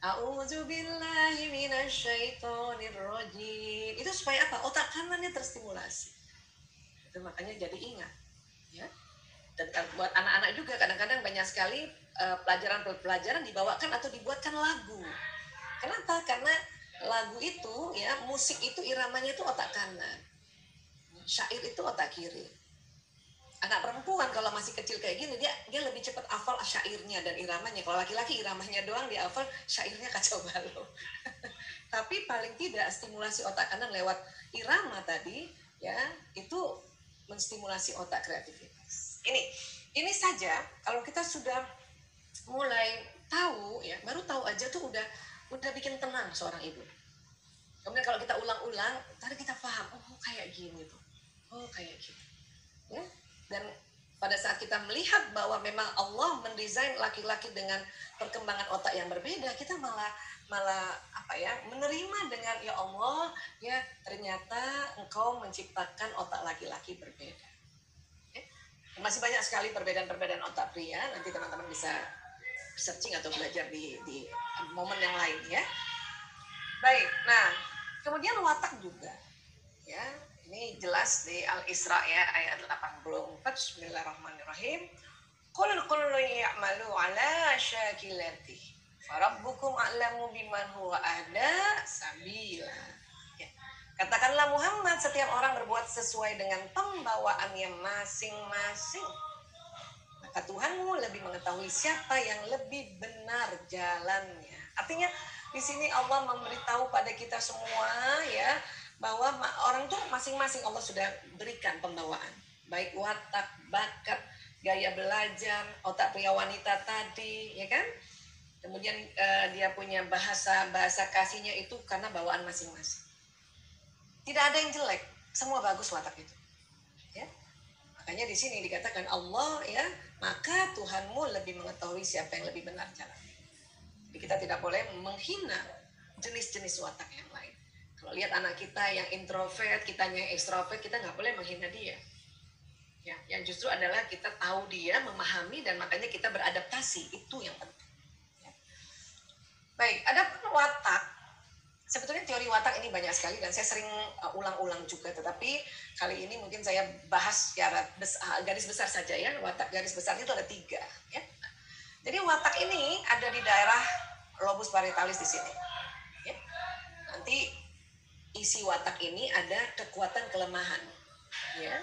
Speaker 3: A'udzubillahi minasyaitonirrajim. Itu supaya apa? Otak kanannya terstimulasi. Itu makanya jadi ingat ya. Dan buat anak-anak juga kadang-kadang banyak sekali pelajaran dibawakan atau dibuatkan lagu. Kenapa? Karena lagu itu ya, musik itu iramanya itu otak kanan. Syair itu otak kiri. Anak perempuan kalau masih kecil kayak gini dia lebih cepat hafal syairnya dan iramanya. Kalau laki-laki iramanya doang dia hafal, syairnya kacau balau. Tapi paling tidak stimulasi otak kanan lewat irama tadi ya, itu menstimulasi otak kreativitas. Ini saja kalau kita sudah mulai tahu ya, baru tahu aja tuh udah bikin tenang seorang ibu. Kemudian kalau kita ulang-ulang, tadi kita paham, oh kayak gini tuh. Oh kayak gitu. Ya. Dan pada saat kita melihat bahwa memang Allah mendesain laki-laki dengan perkembangan otak yang berbeda, kita malah apa ya, menerima dengan ya Allah ya, ternyata Engkau menciptakan otak laki-laki berbeda. Ya. Masih banyak sekali perbedaan-perbedaan otak pria, nanti teman-teman bisa searching atau belajar di momen yang lain ya. Baik, nah kemudian watak juga ya. Ini jelas di Al-Isra ya, ayat 84. Bismillahirrahmanirrahim. Qul kullu ya'malu ala syakilati farabbukum a'lamu biman huwa ahda sabila. Ya. Katakanlah Muhammad, setiap orang berbuat sesuai dengan pembawaannya masing-masing. Maka Tuhanmu lebih mengetahui siapa yang lebih benar jalannya. Artinya di sini Allah memberitahu pada kita semua ya, bahwa orang tuh masing-masing Allah sudah berikan pembawaan, baik watak, bakat, gaya belajar, otak pria wanita tadi, ya kan? Kemudian dia punya bahasa kasihnya itu karena bawaan masing-masing. Tidak ada yang jelek, semua bagus watak itu. Ya. Makanya di sini dikatakan Allah ya, maka Tuhanmu lebih mengetahui siapa yang lebih benar jalannya. Jadi kita tidak boleh menghina jenis-jenis watak yang lain. Kalau lihat anak kita yang introvert, kitanya yang ekstrovert, kita nggak boleh menghina dia. Ya, yang justru adalah kita tahu dia, memahami, dan makanya kita beradaptasi. Itu yang penting. Ya. Baik, ada pun watak. Sebetulnya teori watak ini banyak sekali dan saya sering ulang-ulang juga. Tetapi kali ini mungkin saya bahas secara garis besar saja ya. Watak garis besarnya itu ada 3. Ya. Jadi watak ini ada di daerah lobus parietalis di sini. Ya. Nanti isi watak ini ada kekuatan kelemahan. Ya.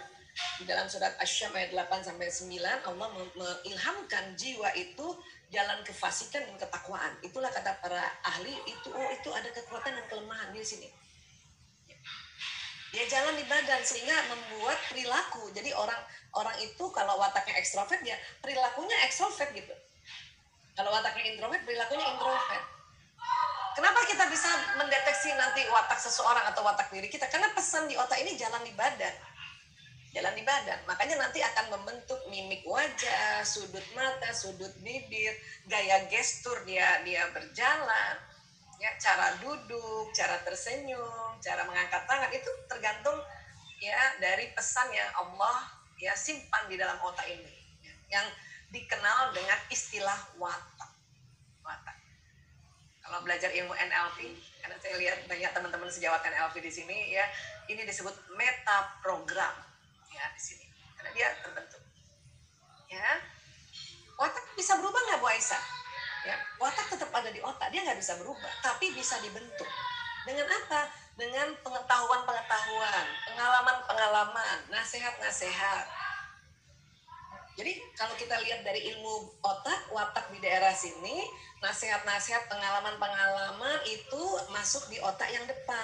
Speaker 3: Di dalam surat Asy-Syams ayat 8-9 Allah mengilhamkan jiwa itu jalan kefasikan dan ketakwaan. Itulah kata para ahli, itu ada kekuatan dan kelemahan di sini. Dia jalan di badan sehingga membuat perilaku. Jadi orang itu kalau wataknya ekstrovert dia perilakunya ekstrovert gitu. Kalau wataknya introvert perilakunya introvert. Kenapa kita bisa mendeteksi nanti watak seseorang atau watak diri kita? Karena pesan di otak ini jalan di badan. Jalan di badan. Makanya nanti akan membentuk mimik wajah, sudut mata, sudut bibir, gaya gestur dia berjalan, ya, cara duduk, cara tersenyum, cara mengangkat tangan, itu tergantung ya dari pesan yang Allah ya simpan di dalam otak ini, yang dikenal dengan istilah watak. Watak. Kalau belajar ilmu NLP, karena saya lihat banyak teman-teman sejawat NLP di sini ya, ini disebut metaprogram ya di sini, karena dia terbentuk. Ya, watak bisa berubah nggak Bu Aisyah? Ya, watak tetap ada di otak, dia nggak bisa berubah, tapi bisa dibentuk. Dengan apa? Dengan pengetahuan-pengetahuan, pengalaman-pengalaman, nasihat-nasihat. Jadi kalau kita lihat dari ilmu otak, watak di daerah sini, nasihat-nasihat, pengalaman-pengalaman itu masuk di otak yang depan.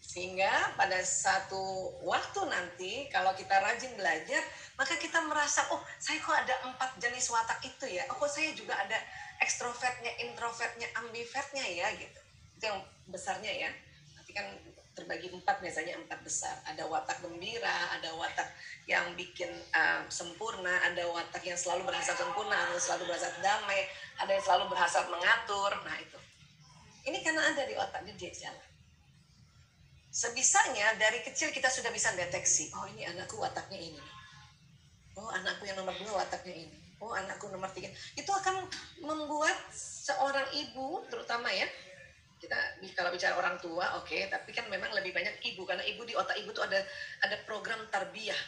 Speaker 3: Sehingga pada satu waktu nanti, kalau kita rajin belajar, maka kita merasa, oh saya kok ada 4 jenis watak itu ya, oh kok saya juga ada ekstrovertnya, introvertnya, ambivertnya ya, gitu. Itu yang besarnya ya. Nanti kan terbagi 4, biasanya 4 besar. Ada watak gembira, ada watak yang bikin sempurna, ada watak yang selalu berhasrat sempurna, ada selalu berhasrat damai, ada yang selalu berhasrat mengatur. Nah itu. Ini karena ada di otak, dia jalan. Sebisanya dari kecil kita sudah bisa deteksi, oh ini anakku wataknya ini. Oh anakku yang nomor 2 wataknya ini. Oh anakku nomor 3. Itu akan membuat seorang ibu terutama ya, kita kalau bicara orang tua oke, tapi kan memang lebih banyak ibu, karena ibu di otak ibu tuh ada program tarbiyah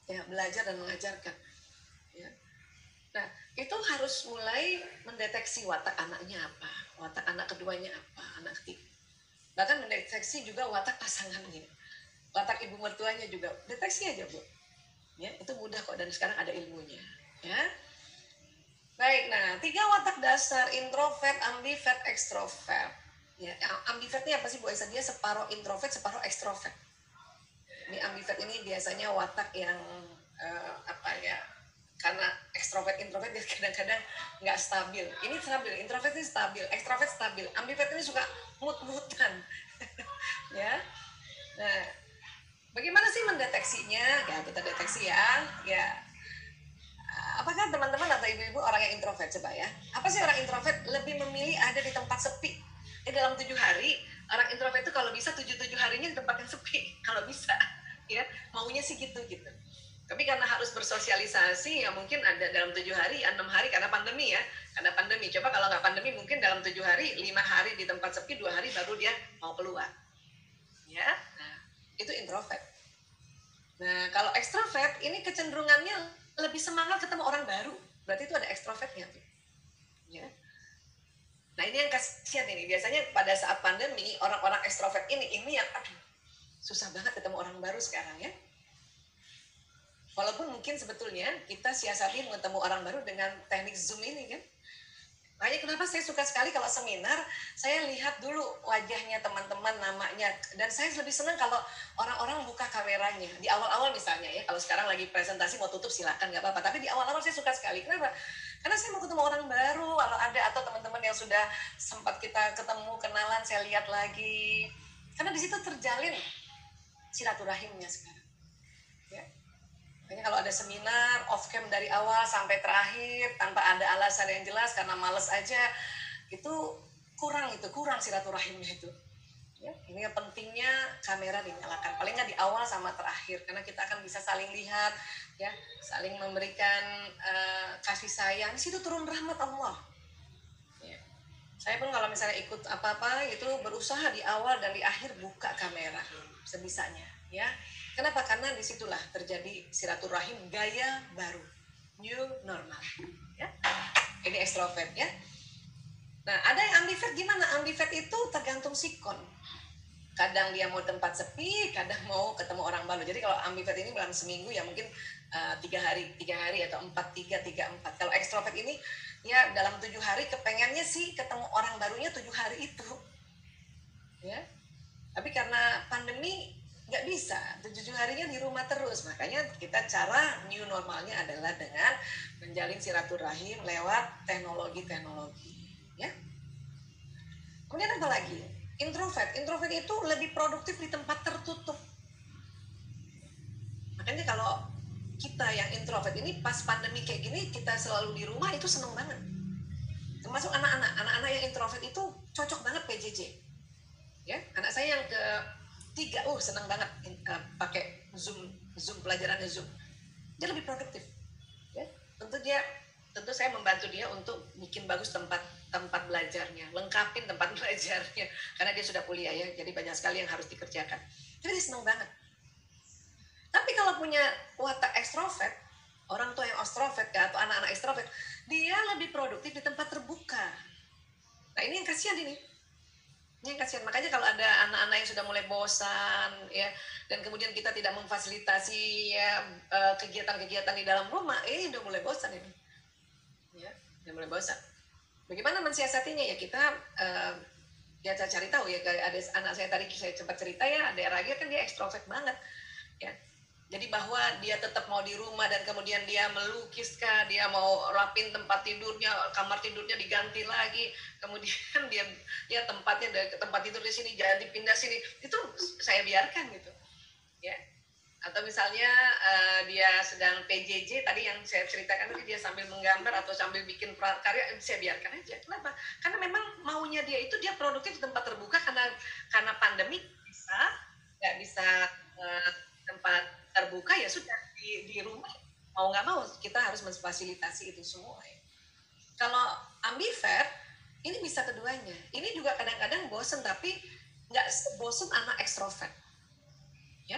Speaker 3: ya, belajar dan mengajarkan ya. Nah itu harus mulai mendeteksi watak anaknya apa, watak anak keduanya apa, anak ketiga, bahkan mendeteksi juga watak pasangannya, watak ibu mertuanya juga deteksi aja Bu ya, itu mudah kok dan sekarang ada ilmunya ya. Baik, nah 3 watak dasar, introvert, ambivert, ekstrovert. Ya, ambivert ini apa sih Bu Aisyah? Dia separuh introvert, separuh ekstrovert. Ini ambivert ini biasanya watak yang karena ekstrovert introvert dia kadang-kadang nggak stabil. Ini stabil, introvert ini stabil, ekstrovert stabil. Ambivert ini suka mut-mutan. Ya. Nah, bagaimana sih mendeteksinya? Ya, kita deteksi ya. Ya. Apakah teman-teman atau ibu-ibu orang yang introvert? Coba ya. Apa sih orang introvert? Lebih memilih ada di tempat sepi. Dalam 7 hari, orang introvert itu kalau bisa 7 harinya di tempat yang sepi. Kalau bisa. Ya, maunya sih gitu. Tapi karena harus bersosialisasi, ya mungkin ada dalam 7 hari, 6 hari karena pandemi ya. Karena pandemi. Coba kalau nggak pandemi, mungkin dalam 7 hari, 5 hari di tempat sepi, 2 hari baru dia mau keluar. Ya, nah, itu introvert. Nah, kalau ekstrovert, ini kecenderungannya lebih semangat ketemu orang baru. Berarti itu ada ekstrovertnya tuh. Ya. Nah, ini yang kasihan ini. Biasanya pada saat pandemi, orang-orang ekstrovert ini yang susah banget ketemu orang baru sekarang ya. Walaupun mungkin sebetulnya kita siasati ketemu orang baru dengan teknik Zoom ini kan. Makanya kenapa saya suka sekali kalau seminar, saya lihat dulu wajahnya teman-teman, namanya, dan saya lebih senang kalau orang-orang buka kameranya. Di awal-awal misalnya ya, kalau sekarang lagi presentasi mau tutup silakan, nggak apa-apa. Tapi di awal-awal saya suka sekali. Kenapa? Karena saya mau ketemu orang baru, kalau ada, atau teman-teman yang sudah sempat kita ketemu, kenalan, saya lihat lagi. Karena di situ terjalin silaturahimnya sekarang. Ya. Makanya kalau ada seminar off cam dari awal sampai terakhir tanpa ada alasan yang jelas karena males aja, itu kurang silaturahimnya itu. Ya, ini yang pentingnya kamera dinyalakan paling nggak di awal sama terakhir, karena kita akan bisa saling lihat ya, saling memberikan kasih sayang. Di situ turun rahmat Allah. Ya. Saya pun kalau misalnya ikut apa-apa itu berusaha di awal dan di akhir buka kamera sebisanya ya. Kenapa? Karena disitulah terjadi silaturahim gaya baru, new normal. Ya, ini ekstrovert ya. Nah, ada yang ambivert. Gimana? Ambivert itu tergantung sikon. Kadang dia mau tempat sepi, kadang mau ketemu orang baru. Jadi kalau ambivert ini dalam seminggu ya mungkin 3 hari atau 4-3-3-4. Kalau ekstrovert ini ya dalam 7 hari kepengennya sih ketemu orang barunya 7 hari itu. Ya. Tapi karena pandemi nggak bisa, 7 harinya di rumah terus. Makanya kita cara new normalnya adalah dengan menjalin silaturahim lewat teknologi ya. Kemudian apa lagi? Introvert itu lebih produktif di tempat tertutup. Makanya kalau kita yang introvert ini pas pandemi kayak gini kita selalu di rumah itu seneng banget. Termasuk anak-anak yang introvert itu cocok banget PJJ. Ya, anak saya yang ketiga, seneng banget pakai Zoom pelajarannya Zoom. Dia lebih produktif. Ya, tentu saya membantu dia untuk bikin bagus tempat belajarnya, lengkapin tempat belajarnya karena dia sudah kuliah ya, jadi banyak sekali yang harus dikerjakan. Jadi dia seneng banget. Tapi kalau punya watak ekstrovert, orang tua yang ekstrovert ya, atau anak-anak ekstrovert, dia lebih produktif di tempat terbuka. Nah ini yang kasihan ini. Ini yang kasihan. Makanya kalau ada anak-anak yang sudah mulai bosan ya, dan kemudian kita tidak memfasilitasi ya kegiatan-kegiatan di dalam rumah, udah mulai bosan ini. Ya, udah mulai bosan. Bagaimana mensiasatinya ya kita ya saya cari tahu ya, ada anak saya tadi saya sempat cerita ya, ada Ragil kan dia ekstrovert banget ya. Jadi bahwa dia tetap mau di rumah dan kemudian dia melukis kah, dia mau rapin tempat tidurnya, kamar tidurnya diganti lagi, kemudian dia tempatnya dari tempat tidur di sini jangan dipindah sini, itu saya biarkan gitu ya. Atau misalnya dia sedang PJJ tadi yang saya ceritakan tadi, dia sambil menggambar atau sambil bikin prakarya, saya biarkan aja. Kenapa? Karena memang maunya dia itu dia produktif di tempat terbuka karena pandemi nggak bisa tempat terbuka ya sudah di rumah, mau nggak mau kita harus memfasilitasi itu semua ya. Kalau ambivert ini bisa keduanya. Ini juga kadang-kadang bosen tapi nggak bosen anak ekstrovert ya.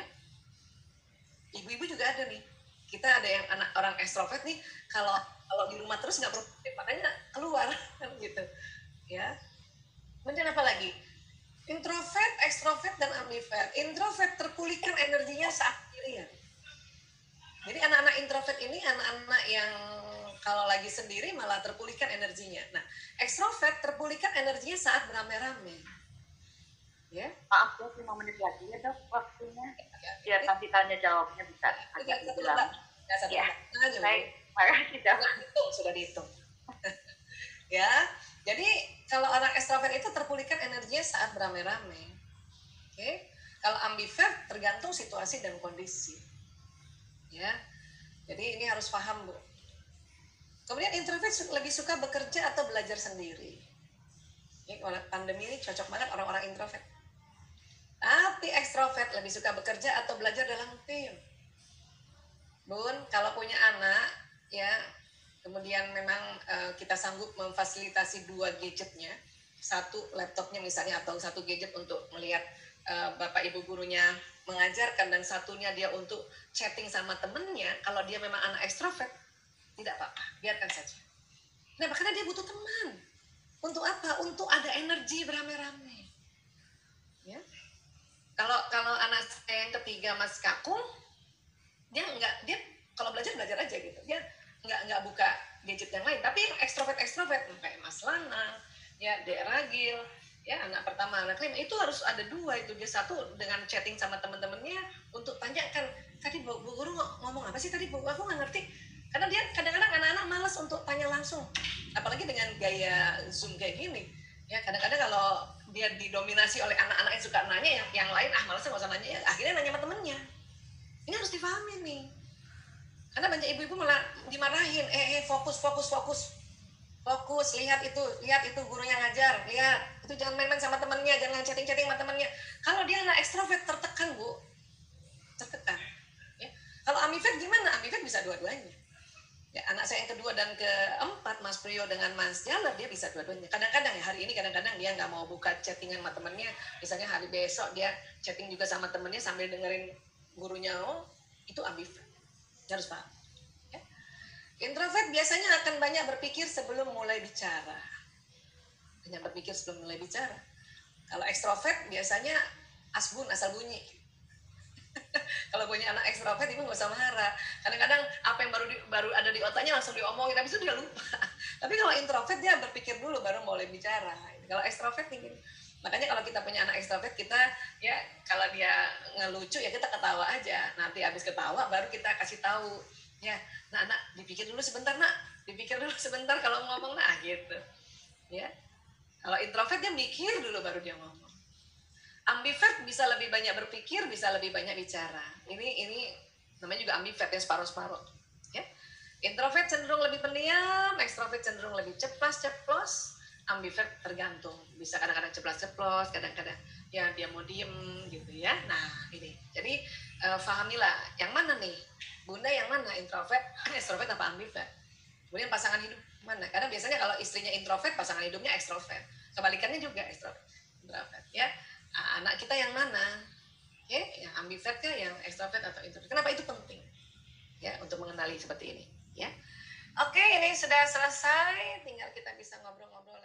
Speaker 3: Ibu-ibu juga ada nih, kita ada yang anak orang ekstrovert nih, kalau di rumah terus nggak produktif, makanya keluar gitu ya. Kemudian apa lagi? Introvert, ekstrovert, dan ambivert. Introvert terpulihkan energinya saat sendirian. Jadi anak-anak introvert ini anak-anak yang kalau lagi sendiri malah terpulihkan energinya. Nah, ekstrovert terpulihkan energinya saat beramai-ramai. Ya.
Speaker 1: Maaf dok, 5 menit lagi ya dok waktunya. Biar nanti tanya jawabnya bisa agak dibilang. Ya, baik. Makasih dok.
Speaker 3: Sudah dihitung. Ya, jadi kalau orang ekstrovert itu terpulihkan energinya saat beramai-ramai. Oke. Kalau ambivert tergantung situasi dan kondisi. Ya. Jadi ini harus paham, Bu. Kemudian introvert lebih suka bekerja atau belajar sendiri. Ini pandemi ini cocok banget orang-orang introvert. Tapi ekstrovert lebih suka bekerja atau belajar dalam tim. Bun, kalau punya anak ya, kemudian memang kita sanggup memfasilitasi 2 gadgetnya, 1 laptopnya misalnya atau 1 gadget untuk melihat bapak ibu gurunya mengajarkan, dan satunya dia untuk chatting sama temennya. Kalau dia memang anak ekstrovert, tidak apa-apa, biarkan saja. Nah, karena dia butuh teman. Untuk apa? Untuk ada energi beramai-ramai. Ya. Kalau anak saya yang ketiga Mas Kakung, dia kalau belajar aja gitu. Dia nggak buka gadget yang lain. Tapi yang ekstrovert kayak Mas Lana, ya Dek Ragil, ya anak pertama, anak kelima itu harus ada 2 itu. Dia 1 dengan chatting sama teman-temannya untuk tanyakan, tadi Bu Guru ngomong apa sih tadi Bu? Aku nggak ngerti. Karena dia kadang-kadang anak-anak malas untuk tanya langsung, apalagi dengan gaya Zoom kayak gini. Ya kadang-kadang kalau dia didominasi oleh anak-anak yang suka nanya, yang lain malasnya nggak usah nanya, ya akhirnya nanya sama temennya. Ini harus dipahami nih. Karena banyak ibu-ibu malah dimarahin, fokus, lihat itu gurunya ngajar, lihat itu, jangan main-main sama temennya, jangan chatting-chatting sama temennya. Kalau dia anak ekstrovert tertekan, Bu, tertekan. Ya. Kalau ambivert gimana? Ambivert bisa dua-duanya. Ya, anak saya yang kedua dan keempat, Mas Priyo dengan Mas Jaler, dia bisa dua-duanya. Kadang-kadang ya, hari ini kadang-kadang dia nggak mau buka chattingan sama temennya, misalnya hari besok dia chatting juga sama temennya sambil dengerin gurunya. Itu ambivert, harus paham ya. Introvert biasanya akan banyak berpikir sebelum mulai bicara. Kalau ekstrovert biasanya asbun, asal bunyi. Kalau punya anak ekstrovert ibu nggak usah marah. Kadang-kadang apa yang baru ada di otaknya langsung diomongin, habis itu dia lupa. Tapi kalau introvert dia berpikir dulu baru mulai bicara. Kalau ekstrovert ini, makanya kalau kita punya anak ekstrovert, kita ya kalau dia ngelucu ya kita ketawa aja. Nanti habis ketawa baru kita kasih tahu ya, nak dipikir dulu sebentar kalau ngomong gitu ya. Kalau introvert dia mikir dulu baru dia ngomong. Ambivert bisa lebih banyak berpikir, bisa lebih banyak bicara. Ini namanya juga ambivert, yang separuh-separuh. Ya. Introvert cenderung lebih pendiam, ekstrovert cenderung lebih ceplos. Ambivert tergantung, bisa kadang-kadang ceplos-ceplos, kadang-kadang ya dia mau diem gitu ya. Nah ini, jadi fahamilah yang mana nih, Bunda yang mana, introvert, ekstrovert apa ambivert? Kemudian pasangan hidup mana? Karena biasanya kalau istrinya introvert, pasangan hidupnya ekstrovert. Kebalikannya juga ekstrovert, ya. Anak kita yang mana? Yang ambivert kah, yang ekstrovert atau introvert? Kenapa itu penting? Ya, untuk mengenali seperti ini, ya. Oke, ini sudah selesai, tinggal kita bisa ngobrol-ngobrol